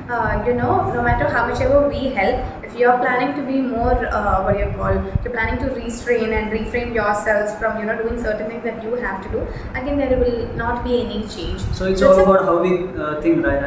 no matter how much ever we help, if you're planning to be more, you're planning to restrain and refrain yourselves from, doing certain things that you have to do, again, there will not be any change. So it's all about how we think, right?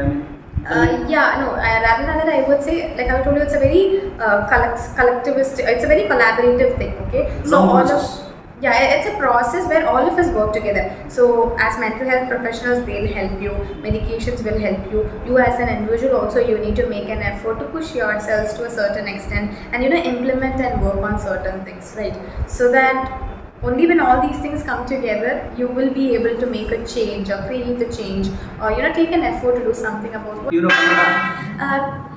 Rather than that, I would say, like I told you, it's a very collectivist, it's a very collaborative thing, okay? So Long all process. of, yeah, it's a process where all of us work together. So as mental health professionals, they'll help you, medications will help you. You as an individual also, you need to make an effort to push yourselves to a certain extent and, implement and work on certain things, right? So that only when all these things come together, you will be able to make a change or create a change or, take an effort to do something about what. You know, Kannada?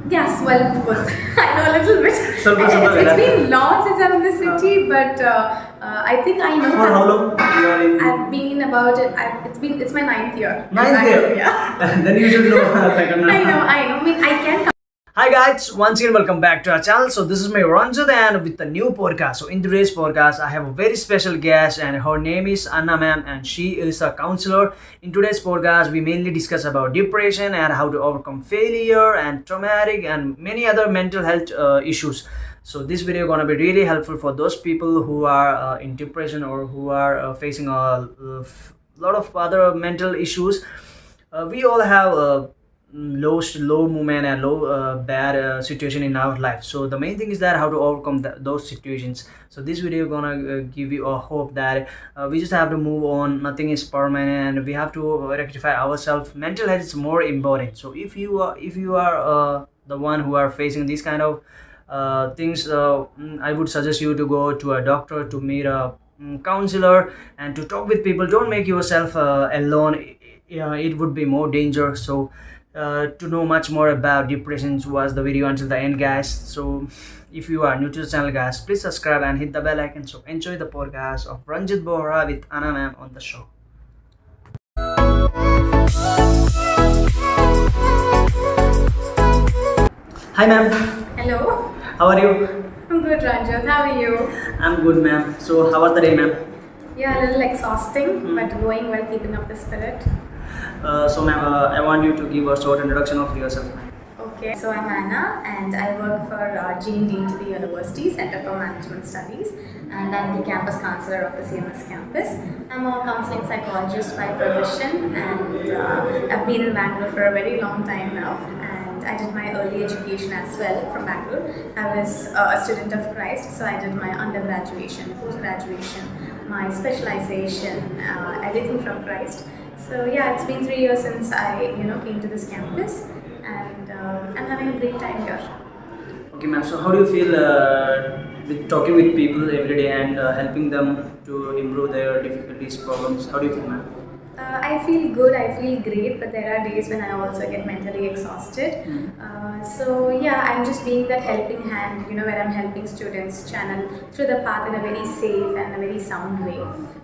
Yes, well, both. I know a little bit. It's been long since I'm in the city, but I think I know. For how long you are in? I've been about it. It's my 9th year. Ninth year? Yeah. Then you should know Kannada. I know. I mean, I can. Hi guys, once again welcome back to our channel. So this is my Ranjith and with the new podcast. So in today's podcast, I have a very special guest and her name is Anna ma'am and she is a counselor. In today's podcast, we mainly discuss about depression and how to overcome failure and traumatic and many other mental health issues. So this video gonna be really helpful for those people who are in depression or who are facing a lot of other mental issues. We all have low moment and low bad situation in our life. So the main thing is that how to overcome those situations. So this video gonna give you a hope that we just have to move on, nothing is permanent and we have to rectify ourselves. Mental health is more important. So if you are the one who are facing these kind of things, I would suggest you to go to a doctor, to meet a counselor and to talk with people. Don't make yourself alone. It would be more danger. So to know much more about depression, watch the video until the end, guys. So if you are new to the channel, guys, please subscribe and hit the bell icon. So enjoy the podcast of Ranjith Bohra with Anna ma'am on the show. Hi ma'am. Hello. How are you? I'm good, Ranjith. How are you? I'm good, ma'am. So how was the day, ma'am? Yeah, a little exhausting, but going well, keeping up the spirit. So ma'am, I want you to give a short introduction of yourself, ma'am. Okay, so I'm Anna and I work for GND to the University Center for Management Studies and I'm the campus counselor of the CMS campus. I'm a counseling psychologist by profession and I've been in Bangalore for a very long time now and I did my early education as well from Bangalore. I was a student of Christ, so I did my undergraduation, post-graduation, my specialization, everything from Christ. So yeah, it's been 3 years since I came to this campus and I'm having a great time here. Okay, ma'am. So how do you feel with talking with people every day and helping them to improve their difficulties, problems? How do you feel, ma'am? I feel good, I feel great, but there are days when I also get mentally exhausted. So yeah, I'm just being that helping hand, where I'm helping students channel through the path in a very safe and a very sound way.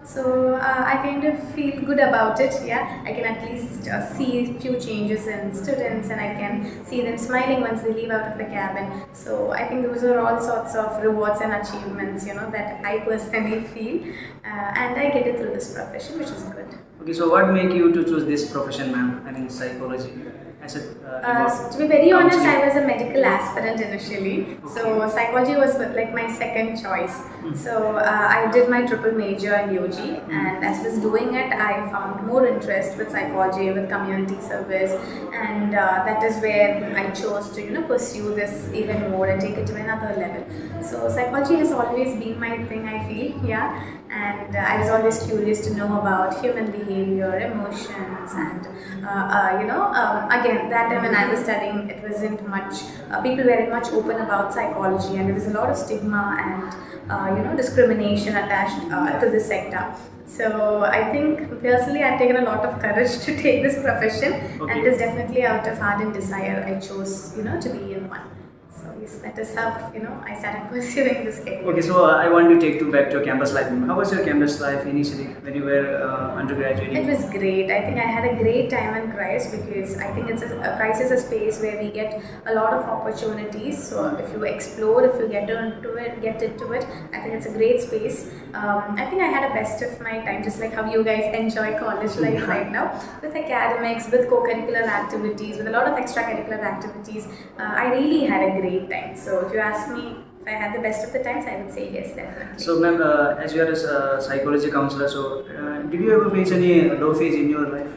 So I kind of feel good about it, yeah. I can at least see few changes in students and I can see them smiling once they leave out of the cabin. So I think those are all sorts of rewards and achievements, that I personally feel and I get it through this profession, which is good. Okay, so what make you to choose this profession, ma'am? I mean, psychology. As To be very honest, I was a medical aspirant initially. Okay. So psychology was like my second choice. So I did my triple major in UG and as I was doing it, I found more interest with psychology, with community service and that is where I chose to pursue this even more and take it to another level. So psychology has always been my thing, I feel, yeah. And I was always curious to know about human behavior, emotions and again, that time when I was studying, it wasn't much, people weren't much open about psychology and there was a lot of stigma and discrimination attached to this sector. So I think personally I've taken a lot of courage to take this profession. Okay. And it is definitely out of ardent desire I chose to be in one. So yes, that is how I started pursuing this career. Okay, so I want to take you back to your campus life. How was your campus life initially when you were undergraduate? It was great. I think I had a great time in Christ because I think Christ is a space where we get a lot of opportunities. So if you explore, if you get into it, I think it's a great space. I think I had a best of my time, just like how you guys enjoy college life right now, with academics, with co-curricular activities, with a lot of extracurricular activities. I really had a great time. So if you ask me if I had the best of the times, I would say yes, definitely. So, ma'am, as you are a psychology counselor, so did you ever face any low phase in your life?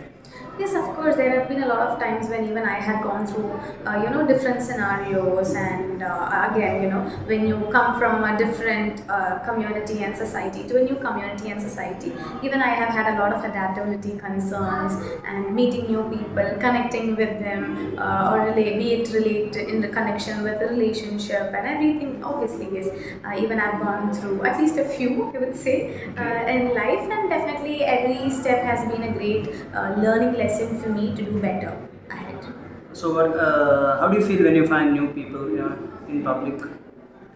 Yes, of course. There have been a lot of times when even I had gone through, different scenarios, and again, when you come from a different community and society to a new community and society, even I have had a lot of adaptability concerns and meeting new people, connecting with them, be it related in the connection with the relationship and everything. Obviously, yes. Even I've gone through at least a few, I would say, in life, and definitely every step has been a great learning lesson for me to do better ahead. So, how do you feel when you find new people in public?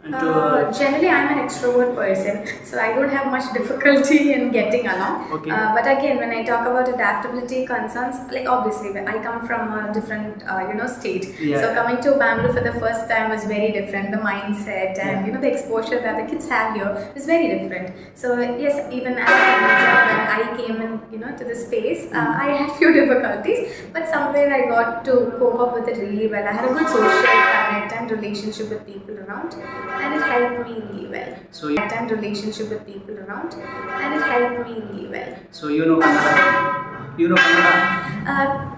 And Generally, I'm an extrovert person, so I don't have much difficulty in getting along. Okay. But again, when I talk about adaptability concerns, like obviously, when I come from a different, state. Yeah. So coming to Bangalore for the first time was very different. The mindset and the exposure that the kids have here is very different. So yes, even as a teenager, when I came in, to the space, I had few difficulties, but somewhere I got to cope up with it really well. I had a good social connect and relationship with people around, and it helped me really well. So And relationship with people around, and it helped me really well. So you know Kannada? You know Kannada?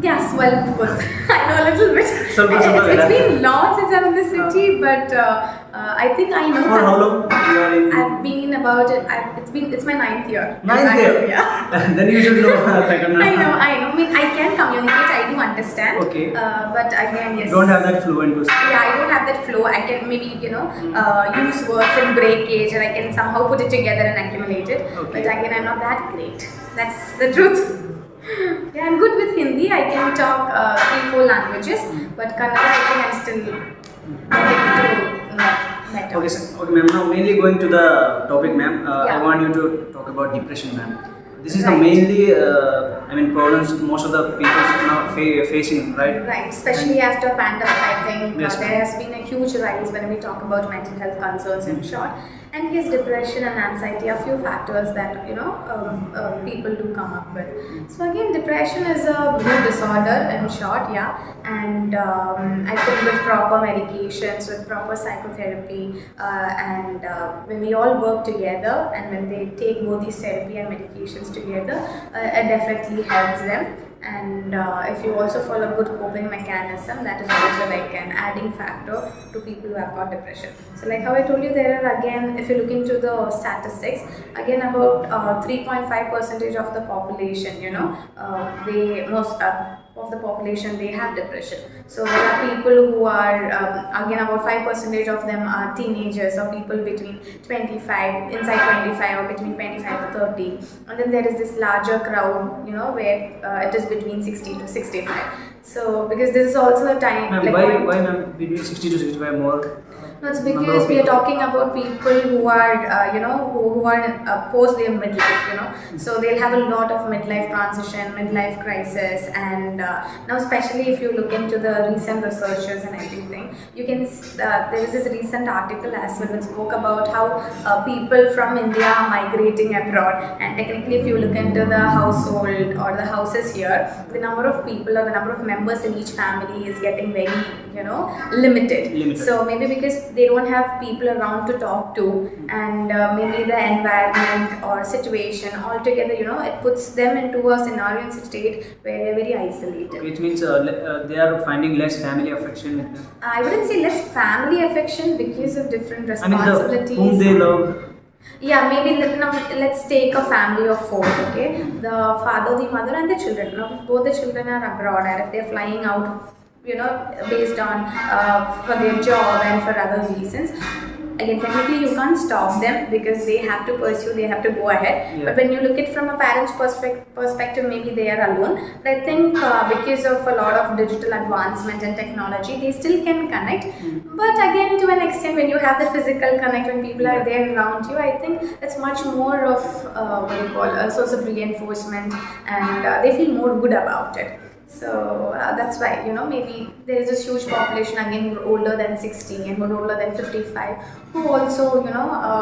Yes, well, I know a little bit. ಸ್ವಲ್ಪ It's been long since I'm in the city, but I think I know. For how long you are in? I've been about it. It's my 9th year. Ninth year? Yeah. Then you should know Kannada. I know. I mean, I can communicate. I do understand. Okay. But again, yes. Don't have that fluent to speak. Yeah, I don't have that flow. I can maybe use words in breakage, and I can somehow put it together and accumulate it. Okay. But again, I'm not that great. That's the truth. Yeah, I'm good with Hindi. I can talk 3-4 languages, but Kannada, I think I'm still getting to know better. Okay, sir. Okay, ma'am. Now, mainly going to the topic, ma'am. Yeah. I want you to talk about depression, ma'am. This is the Right. mainly, problems most of the people now facing, right? Right, especially after pandemic, I think Yes, there has been a huge rise when we talk about mental health concerns in short. And yes, depression and anxiety are few factors that people do come up with. So again, depression is a mood disorder in short, yeah. And I think with proper medications, with proper psychotherapy, and when we all work together, and when they take both these therapy and medications together, it definitely helps them. And if you also follow good coping mechanism, that is also like an adding factor to people who have got depression. So like how I told you, there are, again, if you look into the statistics, again about 3.5% of the population, most of the population, they have depression. So there are people who are, again, about 5% of them are teenagers, or people between 25, inside 25, or between 25 to 30. And then there is this larger crowd, where it is between 60 to 65. So because this is also a time, Ma'am, like why ma'am, between 60 to 65 more? no, it's because we are talking about people who are, who are post their midlife, So they'll have a lot of midlife transition, midlife crisis, and now especially if you look into the recent researchers and everything, you can. There is this recent article as well which spoke about how people from India are migrating abroad, and technically, if you look into the household or the houses here, the number of people or the number of members in each family is getting very, limited. So maybe because they don't have people around to talk to, and maybe the environment or situation altogether, it puts them into a scenario and state where they're very isolated. Okay, it means they are finding less family affection with them. I wouldn't say less family affection because of different responsibilities. Whom they love. Yeah, maybe let's take a family of 4, okay? The father, the mother, and the children. Now, if both the children are abroad, and if they're flying out, based on for their job and for other reasons, again, technically you can't stop them because they have to pursue, they have to go ahead. Yeah. But when you look at it from a parent's perspective, maybe they are alone. But I think because of a lot of digital advancement and technology, they still can connect. But again, to an extent, when you have the physical connect, when people are there around you, I think it's much more of a source of reinforcement, and they feel more good about it. So that's why, maybe there is this huge population again who are older than 60 and who are older than 55 who also,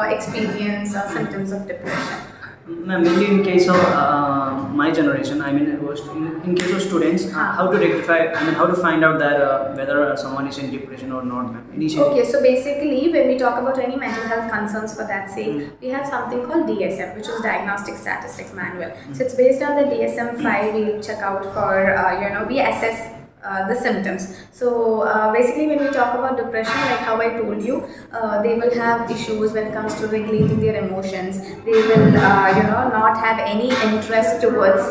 experience symptoms of depression. Ma'am, mainly in case of my generation, I mean, in case of students, how to rectify, I mean, how to find out that whether someone is in depression or not, ma'am? Initially. Okay, so basically, when we talk about any mental health concerns for that sake, we have something called DSM, which is Diagnostic Statistics Manual. So it's based on the DSM-5. We check out for, we assess the symptoms. So basically, when we talk about depression, like how I told you, they will have issues when it comes to regulating their emotions. They will, not have any interest towards,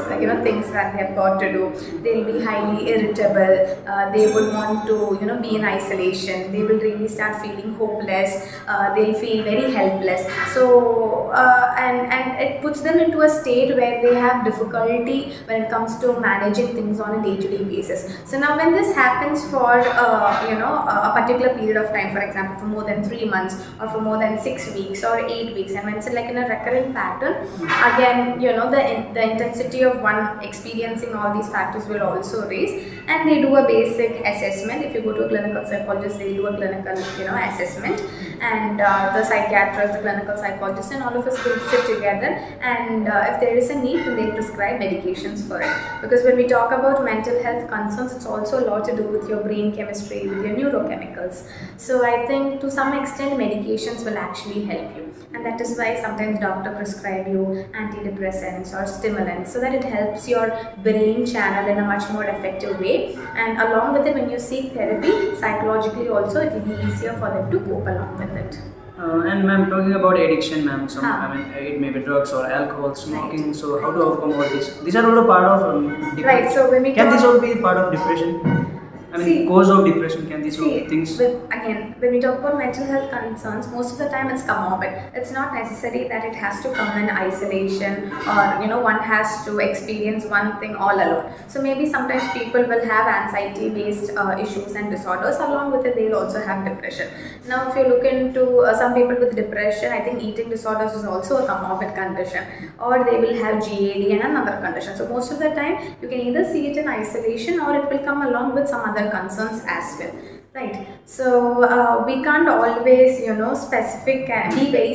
things that they have got to do. They'll be highly irritable. They would want to, be in isolation. They will really start feeling hopeless. They'll feel very helpless. So, and it puts them into a state where they have difficulty when it comes to managing things on a day-to-day basis. So now when this happens for a particular period of time, for example for more than 3 months or for more than 6 weeks or 8 weeks, and when it's like in a recurrent pattern, again the intensity of one experiencing all these factors will also raise, and they do a basic assessment. If you go to a clinical psychologist, they do a clinical assessment, and the psychiatrist, the clinical psychologist, and all of us will sit together, and if there is a need, then they prescribe medications for it. Because when we talk about mental health concerns, it's also a lot to do with your brain chemistry, with your neurochemicals. So I think to some extent medications will actually help you, and that is why sometimes doctor prescribe you antidepressants or stimulants, so that it helps your brain channel in a much more effective way. And along with it, when you seek therapy, psychologically also it will be easier for them to cope along with it. And ma'am, talking about addiction, ma'am, I mean, it may be drugs or alcohol, smoking. Right. So how to overcome all this? These are all a part of depression. Right. So when we can talk, this all be part of depression? I mean, cause of depression, can these all things? Again, when we talk about mental health concerns, most of the time it's comorbid. It's not necessary that it has to come in isolation, or one has to experience one thing all alone. So maybe sometimes people will have anxiety-based issues and disorders. Along with it, they'll also have depression. Now, if you look into some people with depression, I think eating disorders is also a comorbid condition, or they will have GAD and another condition. So most of the time, you can either see it in isolation, or it will come along with some other concerns as well, right? So we can't always be very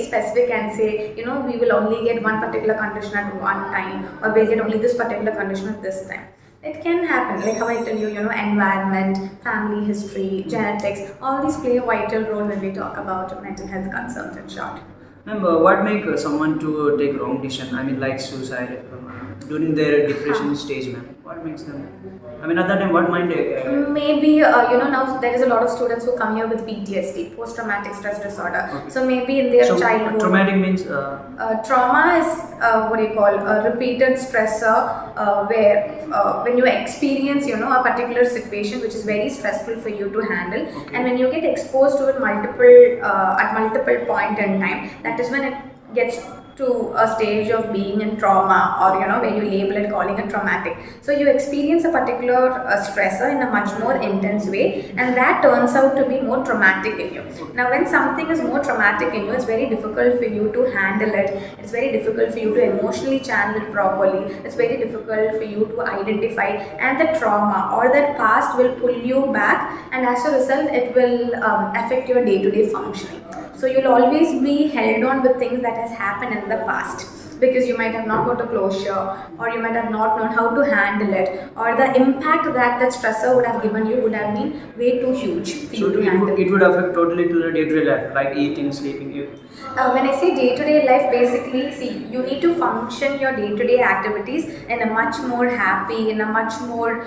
specific and say we will only get one particular condition at one time, or we'll get only this particular condition at this time. It can happen, like how I tell you, environment, family history, genetics, all these play a vital role when we talk about mental health concerns in short. Ma'am, what make someone to take wrong decision? I mean, like suicide during their depression stage, ma'am. What makes them? I mean, at that time, what mind? Maybe now there is a lot of students who come here with PTSD, post-traumatic stress disorder. Okay. So maybe in their childhood, traumatic means. Trauma is what do you call a repeated stressor, where when you experience a particular situation which is very stressful for you to handle, Okay. and when you get exposed to it at multiple point in time, that is when it gets to a stage of being in trauma, or where you label it, calling it traumatic. So you experience a particular stressor in a much more intense way, and that turns out to be more traumatic in you. Now when something is more traumatic in you, it's very difficult for you to handle it. It's very difficult for you to emotionally channel it properly. It's very difficult for you to identify, and the trauma or that past will pull you back, and as a result it will affect your day-to-day functioning. So you'll always be held on with things that has happened in the past, because you might have not got a closure, or you might have not known how to handle it, or the impact that stressor would have given you would have been way too huge for you to handle. It would affect totally to the day-to-day life, like eating, sleeping. When I say day-to-day life, basically, see, you need to function your day-to-day activities in a much more happy, in a much more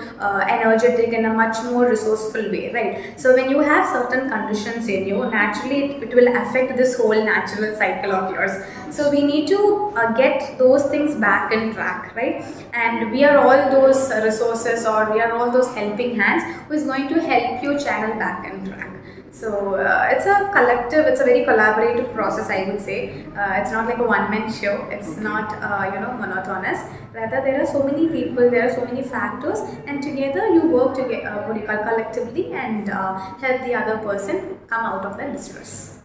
energetic, in a much more resourceful way, right? So when you have certain conditions in you, naturally it will affect this whole natural cycle of yours. So we need to get those things back in track, right? And we are all those resources, or we are all those helping hands who is going to help you channel back in track. So it's a collective, it's a very collaborative process, I would say. It's not like a one-man show. It's not monotonous. Rather, there are so many people, there are so many factors, and together you work together, collectively, and help the other person come out of their distress.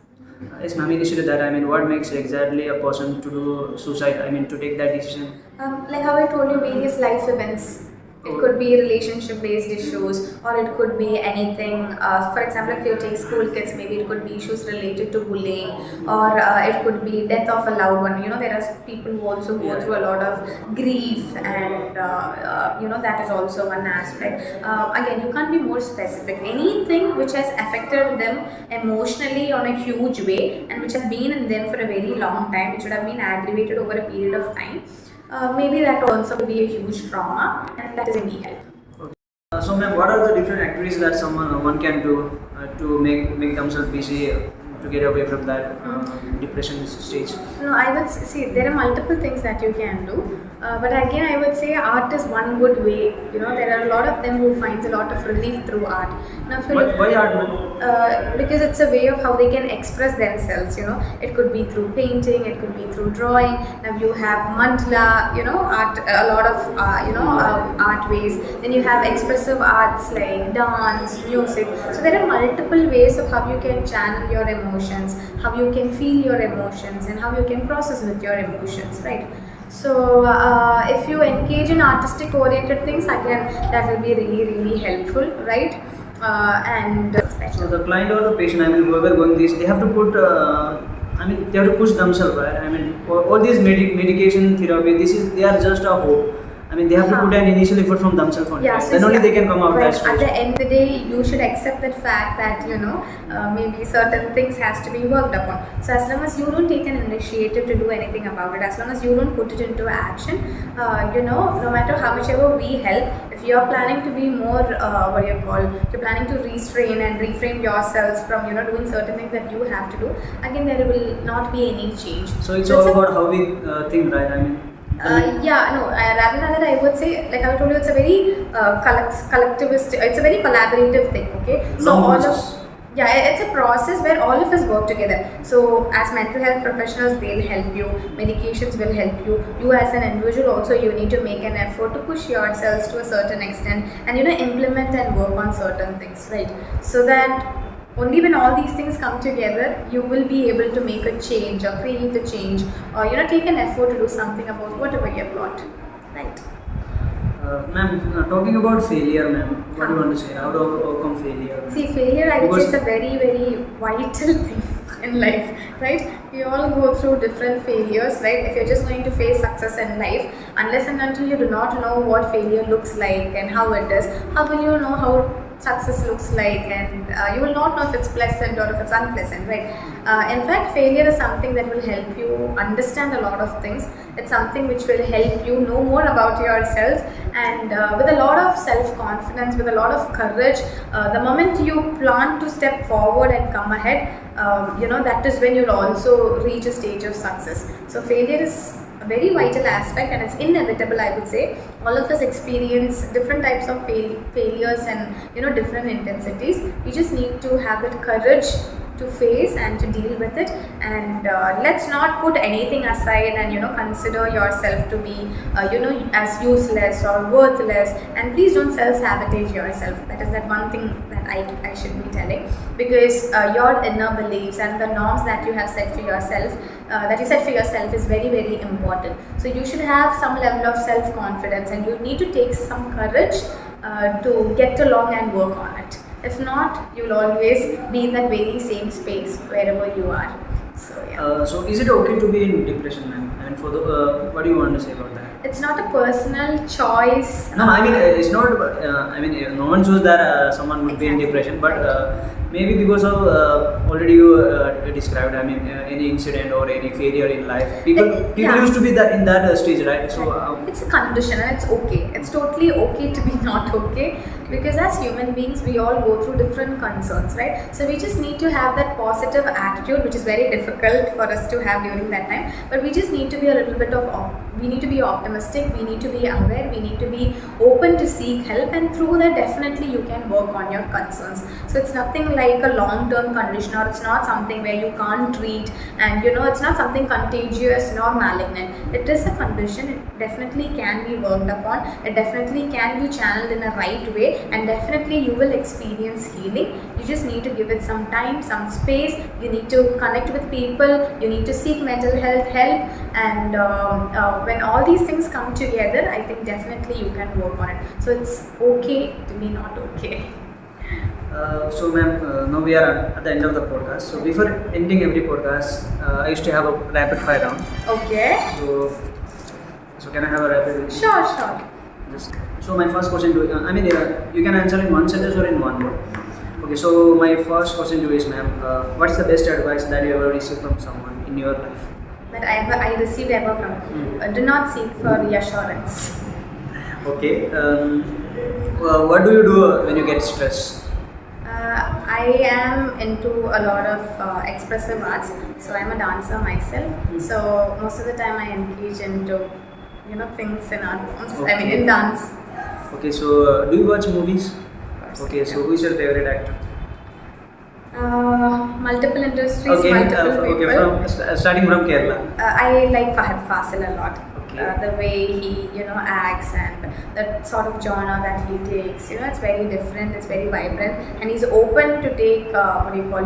Yes, ma'am. Initially, that I mean, what makes exactly a person to do suicide? I mean, to take that decision. Like how I told you, various life events. It could be relationship based issues, or it could be anything. For example, if you take school kids, maybe it could be issues related to bullying, or it could be death of a loved one. There are people who also go through a lot of grief, and that is also one aspect. Again, you can't be more specific. Anything which has affected them emotionally on a huge way, and which has been in them for a very long time, which would have been aggravated over a period of time. Maybe that turns out to be a huge trauma, and that is a need help. So, ma'am, what are the different activities that one can do to make themselves busy to get away from that depression stage? No, I would see there are multiple things that you can do, but again, I would say art is one good way. There are a lot of them who finds a lot of relief through art. Now, if you look, Why art, ma'am? because it's a way of how they can express themselves. It could be through painting, it could be through drawing. Now you have mandala, art, a lot of art ways. Then you have expressive arts like dance, music. So there are multiple ways of how you can channel your emotions, how you can feel your emotions, and how you can process with your emotions, right? So if you engage in artistic oriented things, again, that will be really, really helpful, right? So the client or the patient, whoever going this, they have to put, they have to push themselves, right? All these medication therapy, they are just a hope. They have to put an initial effort from themselves only. Yeah, Then only they can come out that stage. At the end of the day, you should accept that fact that maybe certain things has to be worked upon. So as long as you don't take an initiative to do anything about it, as long as you don't put it into action, no matter how much ever we help, if you are planning to be more you're planning to restrain and reframe yourselves from doing certain things that you have to do, again there will not be any change. So it's all about how we think, right? Rather than that, I would say, like I told you, it's a very collectivist, it's a very collaborative thing, okay? It's a process where all of us work together. So as mental health professionals, they'll help you, medications will help you. You as an individual also, you need to make an effort to push yourselves to a certain extent and implement and work on certain things, right? So that only when all these things come together, you will be able to make a change or create a change, or take an effort to do something about whatever you've got, right? Ma'am, talking about failure, ma'am, what do you want to say? How to overcome failure? See, failure, I would say, it's a very, very vital thing in life, right? We all go through different failures, right? If you're just going to face success in life, unless and until you do not know what failure looks like and how it is, how will you know how success looks like, and you will not know if it's pleasant or if it's unpleasant, right? In fact, failure is something that will help you understand a lot of things. It's something which will help you know more about yourselves, and with a lot of self-confidence, with a lot of courage, the moment you plan to step forward and come ahead, that is when you'll also reach a stage of success. So failure is a very vital aspect, and it's inevitable, I would say. All of us experience different types of failures and different intensities. You just need to have that courage to face and to deal with it, and let's not put anything aside and consider yourself to be as useless or worthless, and please don't self-sabotage yourself. That is that one thing that I should be telling, because your inner beliefs and the norms that you have set for yourself is very, very important. So you should have some level of self-confidence, and you need to take some courage to get along and work on it. If not, you will always be in that very same space wherever you are. So yeah. So is it okay to be in depression, ma'am? And for the what do you want to say about that? It's not a personal choice. No, it's not. No one chooses that someone would be in depression, but maybe because of already you described. Any incident or any failure in life, people used to be in that stage, right? So it's a condition, and it's okay. It's totally okay to be not okay, because as human beings, we all go through different concerns, right? So we just need to have that positive attitude, which is very difficult for us to have during that time. But we just need to be a little bit we need to be optimistic, we need to be aware, we need to be open to seek help, and through that definitely you can work on your concerns. So it's nothing like a long-term condition, or it's not something where you can't treat, and it's not something contagious nor malignant. It is a condition. It definitely can be worked upon, it definitely can be channeled in a right way, and definitely you will experience healing. You just need to give it some time, some space. You need to connect with people, you need to seek mental health help, and when all these things come together, I think definitely you can work on it. So it's okay to be not okay. So ma'am, now we are at the end of the podcast. So before ending every podcast, I used to have a rapid fire round. Okay. So can I have a rapid? Sure. So my first question to you can answer in one sentence or in one word. Okay, so my first question to you is, ma'am, what's the best advice that you ever received from someone in your life? That I received ever from do not seek for reassurance. Okay. What do you do when you get stressed? I am into a lot of expressive arts, so I'm a dancer myself. So most of the time I engage into things in art forms. I mean in dance. Okay, so do you watch movies? Okay, so who is your favorite actor? Multiple industries, Okay, multiple people. from starting from Kerala. I like Fahad Fasil a lot. Okay. The way he acts and that sort of genre that he takes, it's very different, it's very vibrant, and he's open to take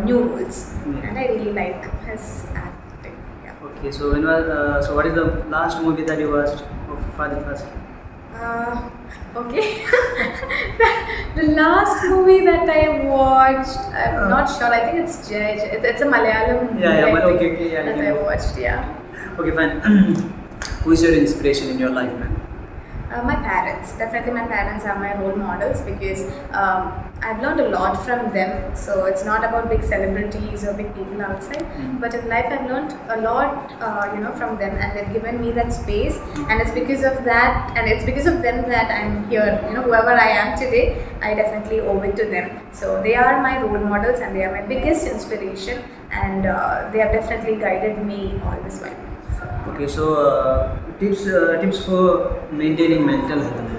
new roles. And I really like his acting. Yeah. Okay, so so what is the last movie that you watched of Fahad Fasil? Okay. The last movie that I watched, I'm not sure. I think it's Judge. It's a Malayalam movie. Yeah, okay, that I watched. Yeah. Okay, fine. Who is your inspiration in your life, man? My parents. Definitely my parents are my role models because I've learned a lot from them. So it's not about big celebrities or big people outside, but in life I've learned a lot, from them, and they've given me that space, and it's because of that, and it's because of them that I'm here. Whoever I am today, I definitely owe it to them. So they are my role models, and they are my biggest inspiration, and they have definitely guided me all this while. Okay, so tips for maintaining mental health.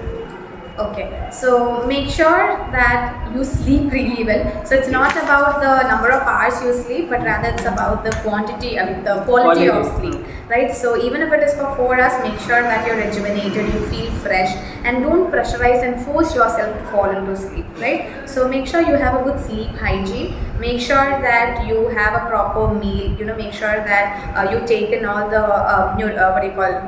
Okay, so make sure that you sleep really well. So it's not about the number of hours you sleep, but rather it's about the the quality of sleep, right? So even if it is for 4 hours, make sure that you're rejuvenated, you feel fresh, and don't pressurize and force yourself to fall into sleep, right? So make sure you have a good sleep hygiene. Make sure that you have a proper meal. Make sure that you take in all the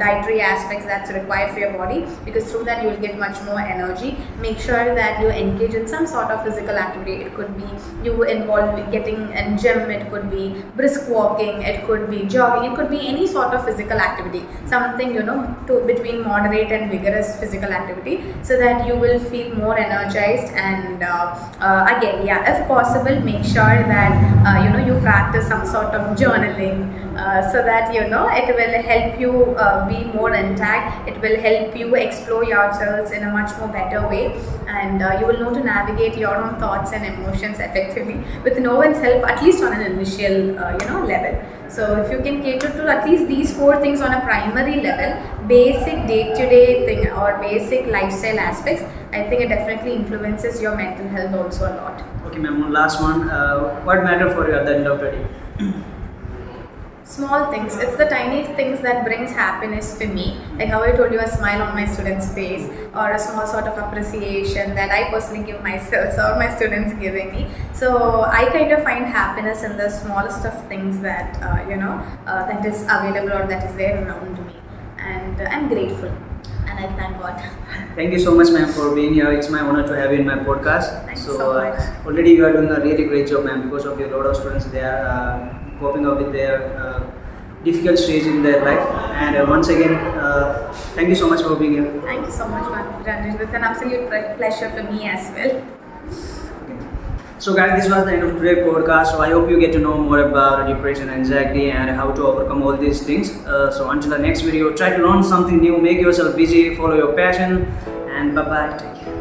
dietary aspects that's required for your body, because through that you will get much more energy. Make sure that you engage in some sort of physical activity. It could be you involve getting in gym. It could be brisk walking. It could be jogging. It could be any sort of physical activity. Something between moderate and vigorous physical activity, so that you will feel more energized. And again, if possible, make sure that you practice some sort of journaling, so that it will help you be more intact. It will help you explore yourselves in a much more better way, and you will know to navigate your own thoughts and emotions effectively with no one's help, at least on an initial level. So if you can cater to at least these 4 things on a primary level, basic day-to-day thing or basic lifestyle aspects, I think it definitely influences your mental health also a lot. Okay, ma'am, last one. What matter for you at the end of the day? Small things. It's the tiny things that brings happiness for me. Like how I told you, a smile on my student's face, or a small sort of appreciation that I personally give myself or my students giving me. So I kind of find happiness in the smallest of things that that is available or that is there around me, and I'm grateful. And I thank God. Thank you so much, ma'am, for being here. It's my honor to have you in my podcast. Thank you so much. Already you are doing a really great job, ma'am, because of your lot of students. They are coping up with their difficult stage in their life. And once again, thank you so much for being here. Thank you so much, Ranjith. It's an absolute pleasure for me as well. So guys, this was the end of today's podcast. So I hope you get to know more about depression, anxiety, and how to overcome all these things. So until the next video, try to learn something new, make yourself busy, follow your passion, and bye-bye. Take care.